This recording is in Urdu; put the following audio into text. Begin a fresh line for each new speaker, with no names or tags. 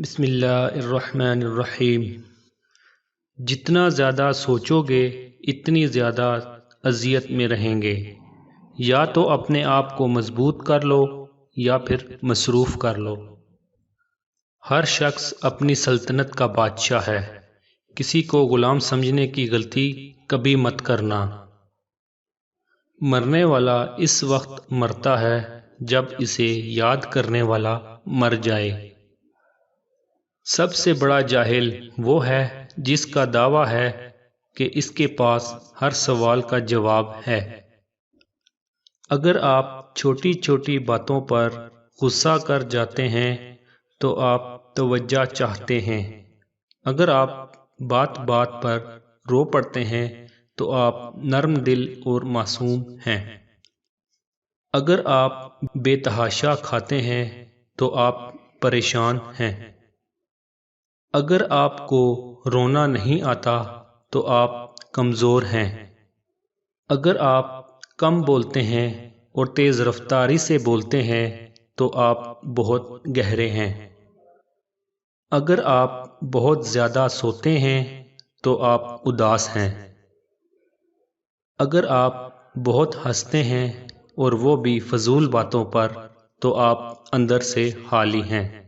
بسم اللہ الرحمن الرحیم۔ جتنا زیادہ سوچو گے اتنی زیادہ اذیت میں رہیں گے۔ یا تو اپنے آپ کو مضبوط کر لو یا پھر مصروف کر لو۔ ہر شخص اپنی سلطنت کا بادشاہ ہے، کسی کو غلام سمجھنے کی غلطی کبھی مت کرنا۔ مرنے والا اس وقت مرتا ہے جب اسے یاد کرنے والا مر جائے۔ سب سے بڑا جاہل وہ ہے جس کا دعویٰ ہے کہ اس کے پاس ہر سوال کا جواب ہے۔ اگر آپ چھوٹی چھوٹی باتوں پر غصہ کر جاتے ہیں تو آپ توجہ چاہتے ہیں۔ اگر آپ بات بات پر رو پڑتے ہیں تو آپ نرم دل اور معصوم ہیں۔ اگر آپ بے تحاشا کھاتے ہیں تو آپ پریشان ہیں۔ اگر آپ کو رونا نہیں آتا تو آپ کمزور ہیں۔ اگر آپ کم بولتے ہیں اور تیز رفتاری سے بولتے ہیں تو آپ بہت گہرے ہیں۔ اگر آپ بہت زیادہ سوتے ہیں تو آپ اداس ہیں۔ اگر آپ بہت ہنستے ہیں اور وہ بھی فضول باتوں پر تو آپ اندر سے خالی ہیں۔